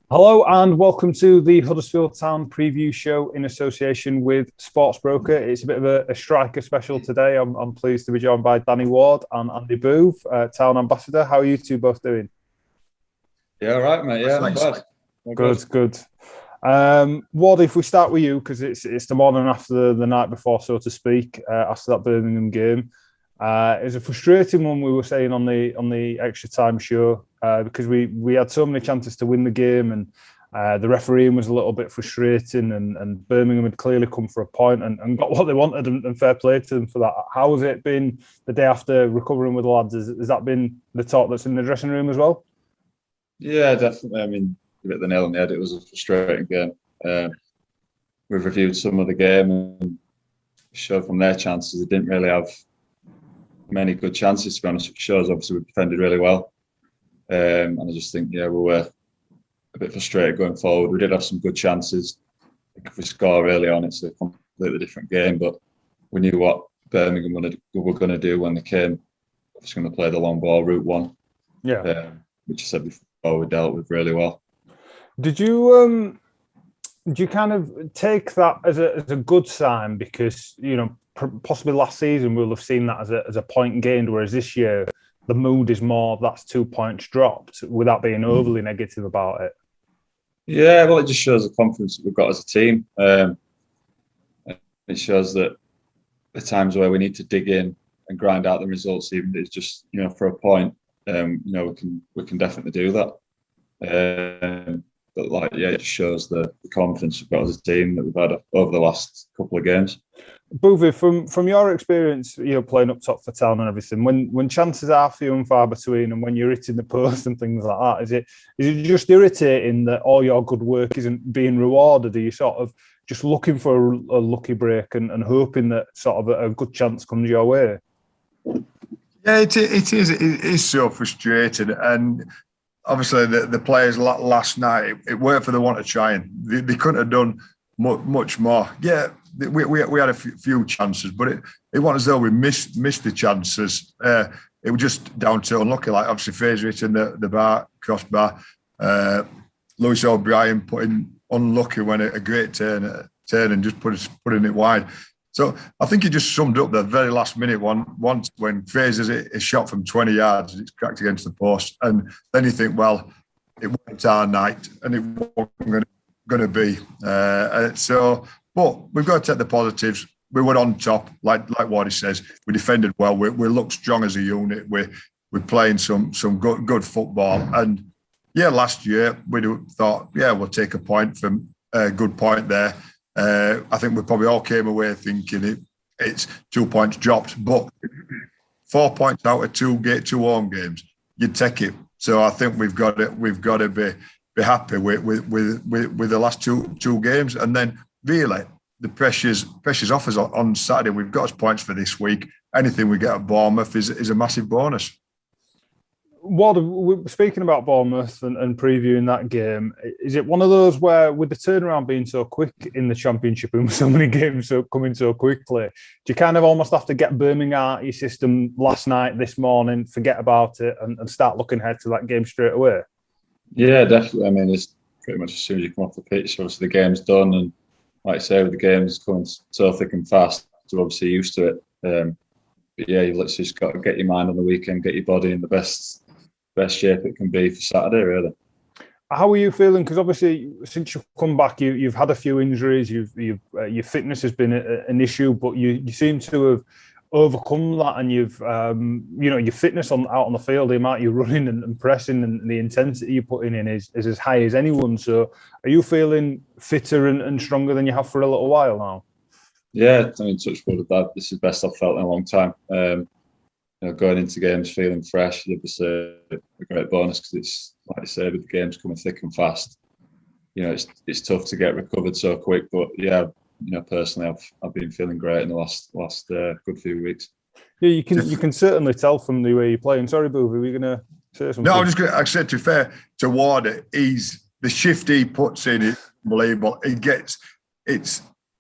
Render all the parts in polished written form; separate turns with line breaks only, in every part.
Hello and welcome to the Huddersfield Town preview show in association with Sports Broker. It's a bit of a striker special today. I'm pleased to be joined by Danny Ward and Andy Booth, Town Ambassador. How are you two both doing?
Yeah, all right, mate. Yeah, not bad.
Good. Wardy, if we start with you, because it's the morning after the night before, so to speak, after that Birmingham game. It was a frustrating one. We were saying on the extra time show because we had so many chances to win the game, and the refereeing was a little bit frustrating, and Birmingham had clearly come for a point and got what they wanted, and fair play to them for that. How has it been the day after recovering with the lads? Has that been the talk that's in the dressing room as well?
Yeah, definitely. I mean, you hit the nail on the head. It was a frustrating game. We've reviewed some of the game and showed from their chances they didn't really have many good chances, to be honest. It shows obviously we defended really well. And I just think, we were a bit frustrated going forward. We did have some good chances. If we score early on, it's a completely different game. But we knew what Birmingham were going to do when they came. I was going to play the long ball, route one.
Yeah.
Which I said before, we dealt with really well.
Did you kind of take that as a good sign? Because, possibly last season we'll have seen that as a point gained, whereas this year the mood is more that's 2 points dropped without being overly negative about it.
Yeah, well, it just shows the confidence that we've got as a team. It shows that the times where we need to dig in and grind out the results, even if it's just for a point, we can definitely do that. But it just shows the confidence we've got as a team that we've had over the last couple of games.
Boothy, from your experience, playing up top for Town and everything, when chances are few and far between, and when you're hitting the post and things like that, is it just irritating that all your good work isn't being rewarded? Are you sort of just looking for a lucky break and hoping that sort of a good chance comes your way?
Yeah, it is. It is so frustrating, and obviously the players last night, it weren't for the want of trying. They couldn't have done much more. Yeah, we had a few chances, but it wasn't as though we missed the chances. It was just down to unlucky. Like obviously Fraser hitting the crossbar, Lewis O'Brien putting unlucky when a great turn and just putting it wide. So I think he just summed up the very last minute once when Fraser's a shot from 20 yards and it's cracked against the post. And then you think, well, it wasn't our night and it wasn't going to be. But we've got to take the positives. We were on top, like Wardy says. We defended well. We looked strong as a unit. We're playing some good football. And yeah, last year we thought, we'll take a point from a good point there. I think we probably all came away thinking it's 2 points dropped, but 4 points out of two home games, you'd take it. So I think we've got to be happy with the last two games, and then really the pressure's off us on Saturday. We've got us points for this week. Anything we get at Bournemouth is a massive bonus.
Ward, speaking about Bournemouth and previewing that game, is it one of those where, with the turnaround being so quick in the Championship and so many games coming so quickly, do you kind of almost have to get Birmingham out of your system last night, this morning, forget about it, and start looking ahead to that game straight away?
Yeah, definitely. I mean, it's pretty much as soon as you come off the pitch, obviously the game's done, and like I say, with the games coming so thick and fast, you're obviously used to it. But yeah, you literally just got to get your mind on the weekend, get your body in the best shape it can be for Saturday, really.
How are you feeling? Because obviously, since you've come back, you've had a few injuries. Your fitness has been an issue, but you seem to have overcome that, and you've your fitness out on the field, the amount you're running and pressing, and the intensity you're putting in is as high as anyone. So, are you feeling fitter and stronger than you have for a little while now?
Yeah, I mean, touch wood with that. This is the best I've felt in a long time. Going into games feeling fresh is obviously a great bonus because it's, like I say, with the games coming thick and fast, it's tough to get recovered so quick. But yeah, personally, I've been feeling great in the last good few weeks.
Yeah, you can certainly tell from the way you're playing. Sorry, Boothy, were you going to say something?
No, I was just going to. I said to be fair to Wardy, the shift he puts in is unbelievable. It's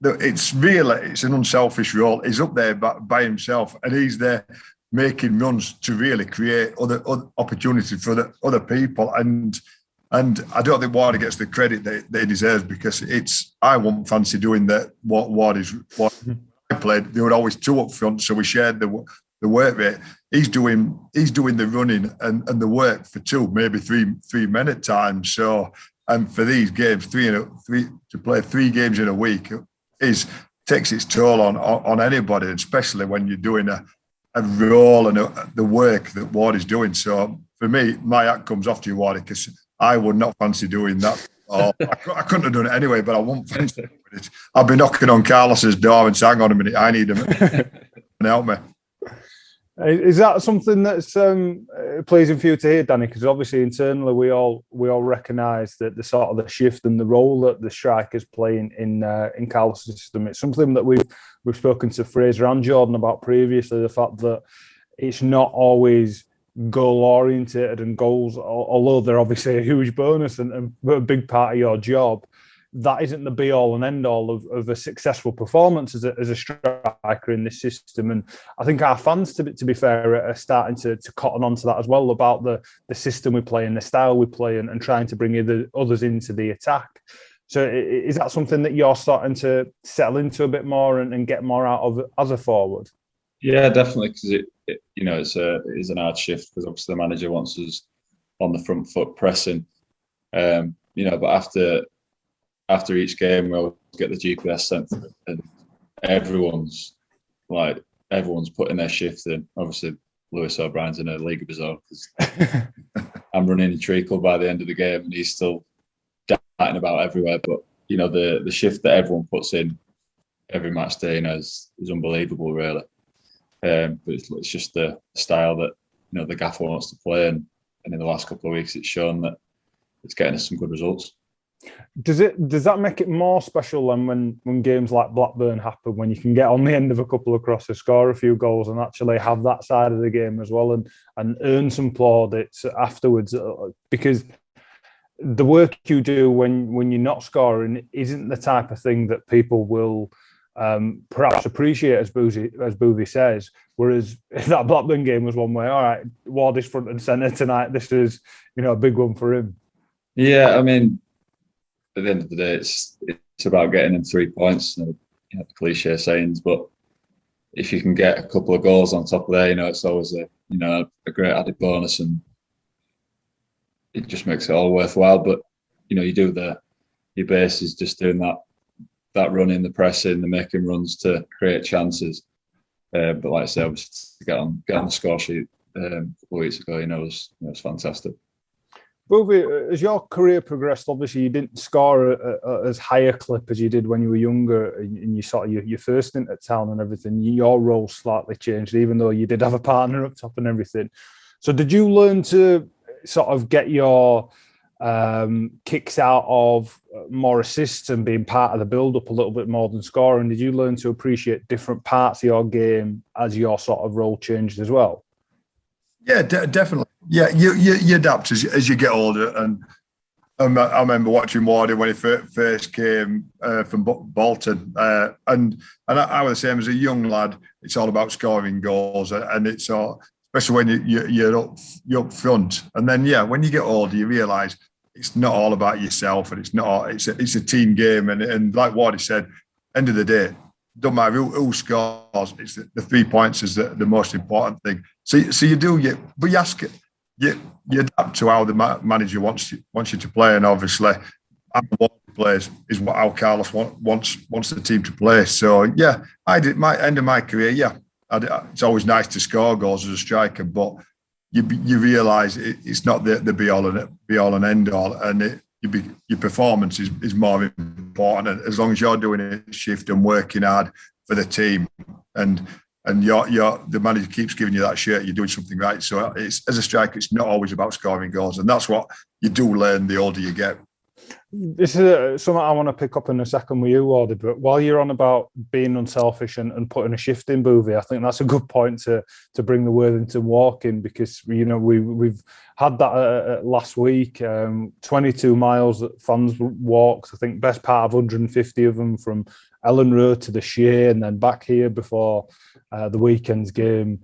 an unselfish role. He's up there by himself, and he's there making runs to really create other opportunities for the other people. And And I don't think Wardy gets the credit that he deserves, because I won't fancy doing that. What I played, there were always two up front, so we shared the work rate. He's doing the running and the work for two, maybe three men at times. So, and for these games, to play 3 games in a week takes its toll on anybody, especially when you're doing a role and the work that Wardy's doing. So for me, my hat comes off to you, Wardy, because I would not fancy doing that. I couldn't have done it anyway, but I wouldn't fancy doing it. I'd be knocking on Carlos's door and saying, hang on a minute, I need him and help me.
Is that something that's pleasing for you to hear, Danny? Because obviously internally we all recognise that the sort of the shift and the role that the strikers play in Carlos' system. It's something that we've spoken to Fraser and Jordan about previously. The fact that it's not always goal oriented, and goals, although they're obviously a huge bonus and a big part of your job, that isn't the be all and end all of a successful performance as a striker in this system. And I think our fans, to be fair, are starting to cotton onto that as well, about the system we play and the style we play, and trying to bring others into the attack. So is that something that you're starting to settle into a bit more and get more out of as a forward?
Yeah, definitely, because it is an hard shift, because obviously the manager wants us on the front foot pressing, but after each game we always get the GPS sent through, and everyone's putting their shift in. Obviously Lewis O'Brien's in a league of his own, because I'm running a treacle by the end of the game and he's still darting about everywhere. But the shift that everyone puts in every match day is unbelievable, really. But it's just the style that the gaffer wants to play, and in the last couple of weeks it's shown that it's getting us some good results.
Does that make it more special than when games like Blackburn happen, when you can get on the end of a couple of crosses, score a few goals, and actually have that side of the game as well, and earn some plaudits afterwards? Because the work you do when you're not scoring isn't the type of thing that people will perhaps appreciate, as Boothy says. Whereas that Blackburn game was one way, all right, Wardy's front and centre tonight, this is a big one for him.
Yeah, I mean, at the end of the day, it's about getting them 3 points, the cliche sayings. But if you can get a couple of goals on top of there, it's always a great added bonus, and it just makes it all worthwhile. But you do your base is just doing that running, the pressing, the making runs to create chances. But like I say, obviously to get on the score sheet a couple of weeks ago, was fantastic.
Boothy, as your career progressed, obviously you didn't score as high a clip as you did when you were younger, and you sort of your first stint at Town and everything. Your role slightly changed, even though you did have a partner up top and everything. So did you learn to sort of get your kicks out of more assists and being part of the build-up a little bit more than scoring? Did you learn to appreciate different parts of your game as your sort of role changed as well?
Yeah, definitely. Yeah, you adapt as you get older. And I remember watching Wardy when he first came from Bolton, and I was the same as a young lad. It's all about scoring goals, and it's all, especially when you're up front. And then when you get older, you realise it's not all about yourself, and it's a team game. And like Wardy said, end of the day, don't matter who scores. It's the 3 points is the most important thing. So but you ask it. You adapt to how the manager wants you to play, and obviously how Wardy plays is how Carlos wants the team to play. So I did my end of my career. It's always nice to score goals as a striker, but you realise it's not the be all and end all, and your performance is more important. As long as you're doing a shift and working hard for the team, and the manager keeps giving you that shirt, you're doing something right. So as a striker, it's not always about scoring goals, and that's what you do learn the older you get.
This is something I want to pick up in a second with you, Wardy, but while you're on about being unselfish and putting a shift in, Boothy, I think that's a good point to bring the Worthington Walk in, because we've had that last week, 22 miles that fans walked. I think best part of 150 of them from Ellen Road to the Shea, and then back here before the weekend's game.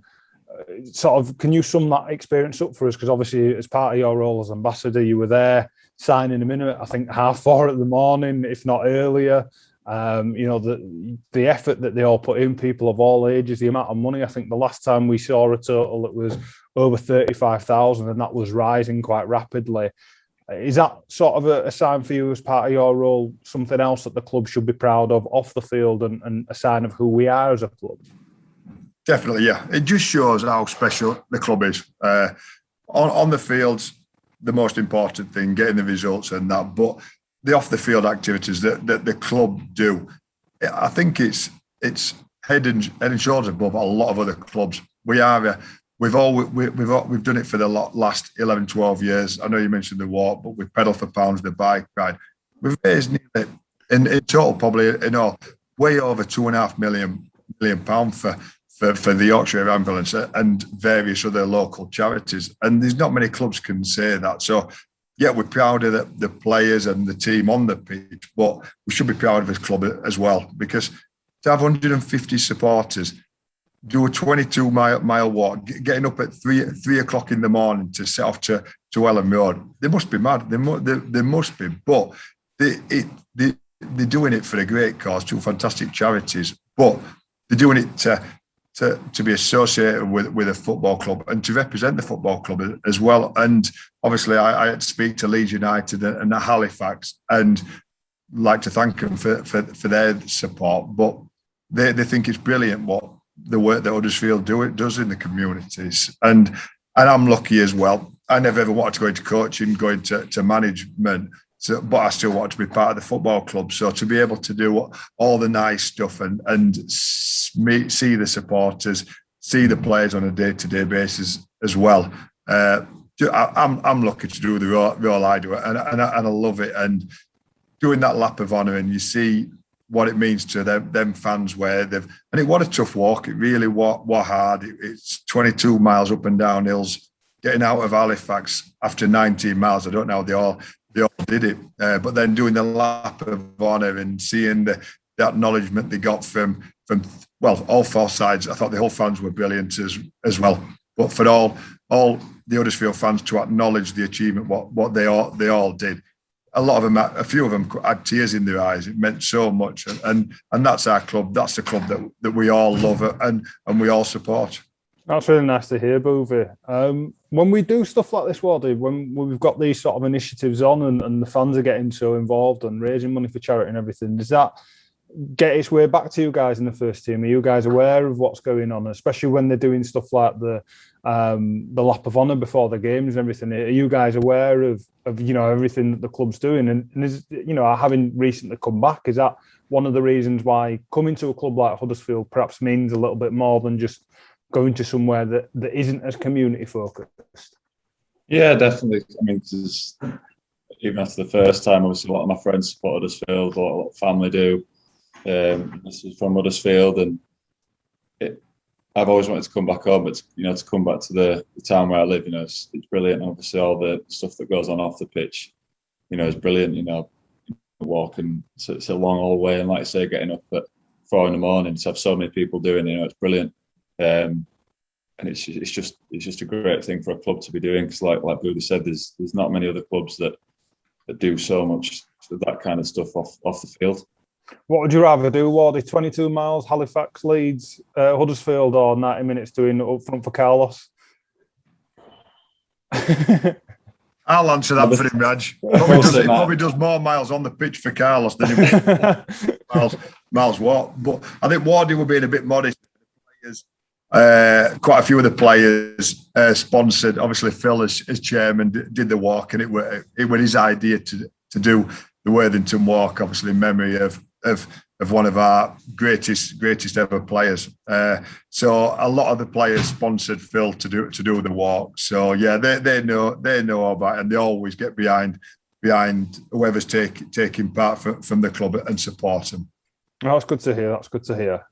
sort of, can you sum that experience up for us? Because obviously, as part of your role as ambassador, you were there signing them in at, I think, 4:30 in the morning, if not earlier. The effort that they all put in, people of all ages, the amount of money. I think the last time we saw a total, it was over 35,000, and that was rising quite rapidly. Is that sort of a sign for you as part of your role, something else that the club should be proud of off the field and a sign of who we are as a club?
Definitely, yeah. It just shows how special the club is. On the fields, the most important thing, getting the results and that, but the off-the-field activities that the club do, I think it's head and shoulders above a lot of other clubs. We've done it for the last 11, 12 years. I know you mentioned the walk, but with Pedal for Pounds, the bike ride, we've raised nearly, in total, probably way over £2.5 million for the Yorkshire Ambulance and various other local charities. And there's not many clubs can say that. So, yeah, we're proud of the players and the team on the pitch, but we should be proud of this club as well, because to have 150 supporters, do a 22-mile walk, getting up at 3 o'clock in the morning to set off to Ellen Road, they must be mad. They must be. But they're doing it for a great cause, two fantastic charities, but they're doing it to be associated with a football club and to represent the football club as well. And obviously, I had to speak to Leeds United and Halifax, and like to thank them for their support. But they think it's brilliant what the work that Huddersfield does in the communities. And I'm lucky as well. I never ever wanted to go into coaching, go into management. But I still want to be part of the football club. So to be able to do all the nice stuff and see the supporters, see the players on a day-to-day basis as well. I'm lucky to do the role I do, and I love it. And doing that lap of honour, and you see what it means to them fans where what a tough walk. It really was hard. It's 22 miles up and down hills, getting out of Halifax after 19 miles. I don't know how they all did it, but then doing the lap of honour and seeing the acknowledgement they got from all four sides. I thought the whole fans were brilliant as well. But for all the Huddersfield fans to acknowledge the achievement, what they all did, a few of them had tears in their eyes. It meant so much, and that's our club. That's the club that we all love and we all support.
That's really nice to hear, Boothy. When we do stuff like this, Wardy, when we've got these sort of initiatives on and the fans are getting so involved and raising money for charity and everything, does that get its way back to you guys in the first team? Are you guys aware of what's going on, especially when they're doing stuff like the lap of honour before the games and everything? Are you guys aware of everything that the club's doing? And is, having recently come back, is that one of the reasons why coming to a club like Huddersfield perhaps means a little bit more than just going to somewhere that isn't as community focused?
Yeah, definitely. I mean, even after the first time, obviously a lot of my friends support Huddersfield, a lot of family do. This is from Huddersfield, and I've always wanted to come back home, but to come back to the town where I live, it's brilliant. Obviously, all the stuff that goes on off the pitch, is brilliant. Walking, it's a long old way, and like I say, getting up at 4 a.m. to have so many people doing it, it's brilliant. And it's just a great thing for a club to be doing, because like Boothy said, there's not many other clubs that do so much of that kind of stuff off the field.
What would you rather do, Wardy? 22 miles, Halifax, Leeds, Huddersfield, or 90 minutes doing it up front for Carlos?
I'll answer that for him, Raj. He probably does more miles on the pitch for Carlos than he miles walk. But I think Wardy will be a bit modest. Quite a few of the players sponsored. Obviously, Phil as chairman did the walk, and it was his idea to do the Worthington Walk, obviously in memory of one of our greatest ever players. So a lot of the players sponsored Phil to do the walk. So yeah, they know about it, and they always get behind whoever's taking part from the club and support them.
Oh, that's good to hear. That's good to hear.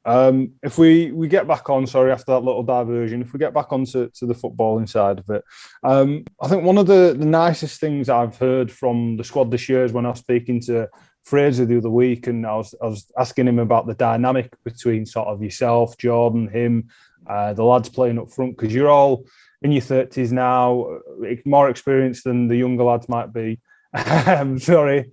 If we get back on, sorry, after that little diversion, if we get back onto the footballing side of it, I think one of the nicest things I've heard from the squad this year is when I was speaking to Fraser the other week, and I was asking him about the dynamic between sort of yourself, Jordan, him, the lads playing up front, because you're all in your 30s now, more experienced than the younger lads might be. Sorry.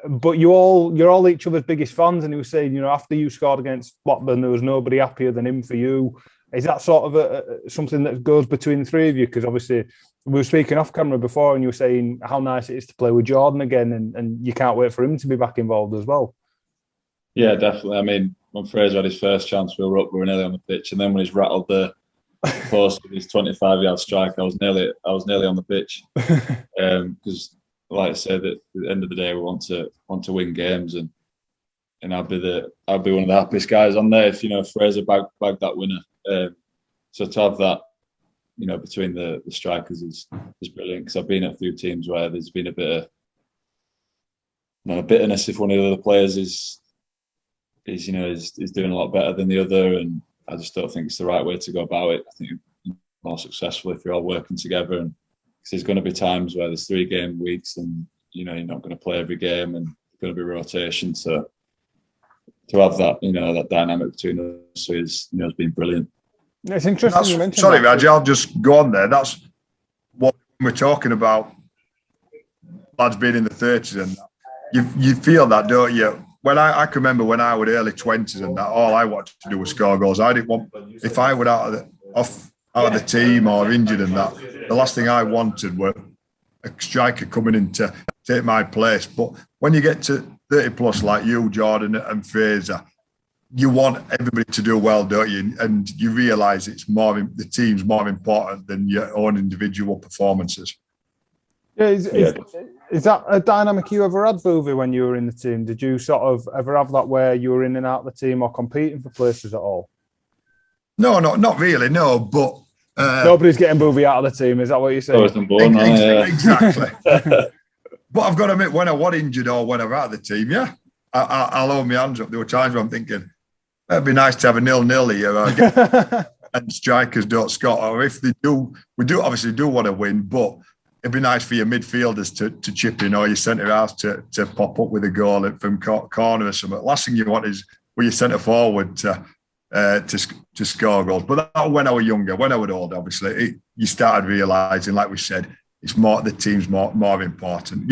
But you're all each other's biggest fans, and he was saying, after you scored against Blackburn, there was nobody happier than him for you. Is that sort of something that goes between the three of you? Because obviously we were speaking off camera before, and you were saying how nice it is to play with Jordan again, and you can't wait for him to be back involved as well.
Yeah, definitely. I mean, when Fraser had his first chance, we were nearly on the pitch, and then when he's rattled the post with his 25-yard strike, I was nearly on the pitch, because. Like I said, at the end of the day, we want to win games, and I'll be one of the happiest guys on there if Fraser bagged that winner. So to have that, between the strikers is brilliant, because I've been at a few teams where there's been a bit of bitterness if one of the other players is doing a lot better than the other, and I just don't think it's the right way to go about it. I think you're more successful if you're all working together, and there's going to be times where there's 3 game weeks, and you're not going to play every game, and there's going to be rotation. So to have that, that dynamic between us has been brilliant.
It's interesting you mentioned.
Sorry, Raj, I'll just go on there. That's what we're talking about. Lads being in the 30s, and you feel that, don't you? When I can remember when I was early 20s, and that all I wanted to do was score goals. I didn't want, if I were out of the team or injured and that, the last thing I wanted were a striker coming in to take my place. But when you get to 30 plus like you, Jordan and Fraser, you want everybody to do well, don't you? And you realise the team's more important than your own individual performances.
Yeah, is that a dynamic you ever had, Boothy, when you were in the team? Did you sort of ever have that where you were in and out of the team or competing for places at all?
No, not really, no, but...
nobody's getting Boothy out of the team, is that what you're saying?
Exactly. But I've got to admit, when I was injured or when I'm out of the team, yeah, I'll hold my hands up. There were times where I'm thinking, it'd be nice to have a 0-0 here, and strikers don't score. Or if they do, we obviously want to win, but it'd be nice for your midfielders to chip in, or your centre halves to pop up with a goal from corner or something. Last thing you want is for your centre forward to score goals. But that when I was younger. When I was older, obviously, you started realising, like we said, it's more the team's more important.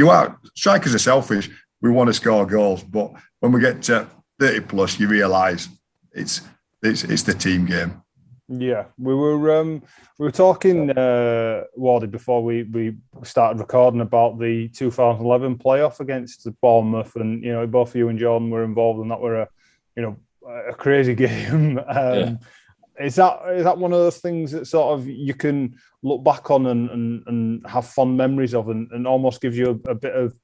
Strikers are selfish. We want to score goals, but when we get to 30 plus, you realise it's the team game.
Yeah, we were talking, Wardy, before we started recording about the 2011 playoff against Bournemouth, and both you and Jordan were involved, and that were a crazy game. Is that one of those things that sort of you can look back on and have fond memories of, and almost gives you a bit of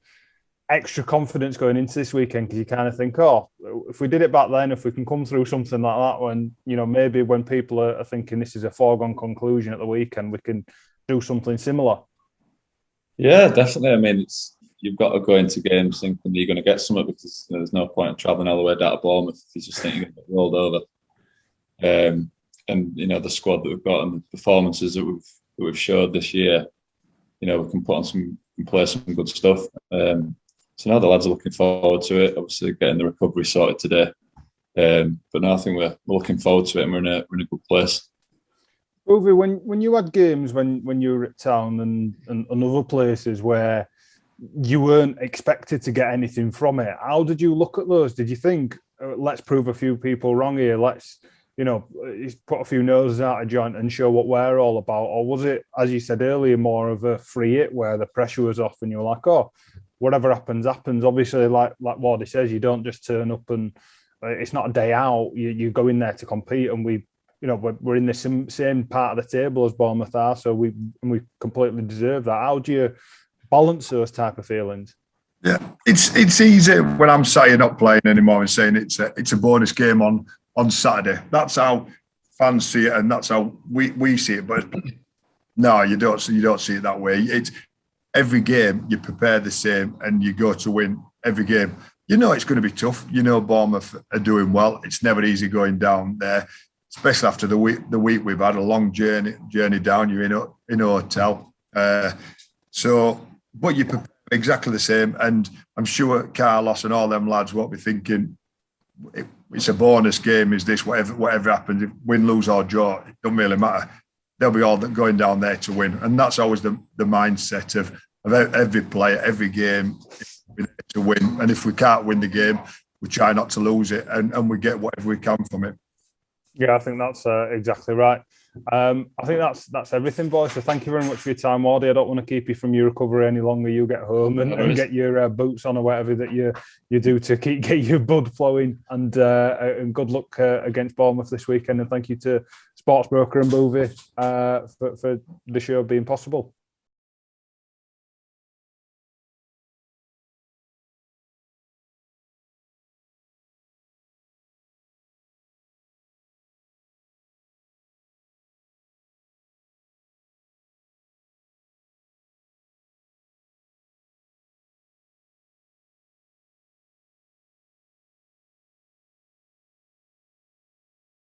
extra confidence going into this weekend, because you kind of think, oh, if we did it back then, if we can come through something like that, when maybe when people are thinking this is a foregone conclusion at the weekend, we can do something similar.
Yeah, definitely. I mean, you've got to go into games thinking you're going to get something, because there's no point in travelling all the way down to Bournemouth if you just think you're going to get rolled over. And the squad that we've got and the performances that we've showed this year, we can play some good stuff. So now the lads are looking forward to it. Obviously, getting the recovery sorted today, but now I think we're looking forward to it, and we're in a good place.
Boothy, when you had games when you were at Town and other places where you weren't expected to get anything from it, how did you look at those? Did you think, let's prove a few people wrong here, let's put a few noses out of joint and show what we're all about? Or was it, as you said earlier, more of a free hit where the pressure was off and you're like, oh, whatever happens, happens? Obviously, like Wardy says, you don't just turn up and it's not a day out. You go in there to compete, and we're in the same part of the table as Bournemouth are, so we completely deserve that. How do you balance those type of feelings?
Yeah, it's easy when I'm saying not playing anymore and saying it's a bonus game on Saturday. That's how fans see it, and that's how we see it. But no, you don't see it that way. It's every game you prepare the same, and you go to win every game. It's going to be tough. Bournemouth are doing well. It's never easy going down there, especially after the week we've had, a long journey down. You're in a hotel, but you prepare exactly the same. And I'm sure Carlos and all them lads won't be thinking, it's a bonus game. Is this whatever happens, if win, lose or draw, it doesn't really matter. They'll be all going down there to win, and that's always the mindset of every player, every game, to win. And if we can't win the game, we try not to lose it, and we get whatever we can from it.
Yeah, I think that's exactly right. I think that's everything, boys. So thank you very much for your time, Wardy. I don't want to keep you from your recovery any longer. You get home and get your boots on or whatever that you do to get your blood flowing. And good luck against Bournemouth this weekend. And thank you to Sportsbroker and Boothy for the show being possible.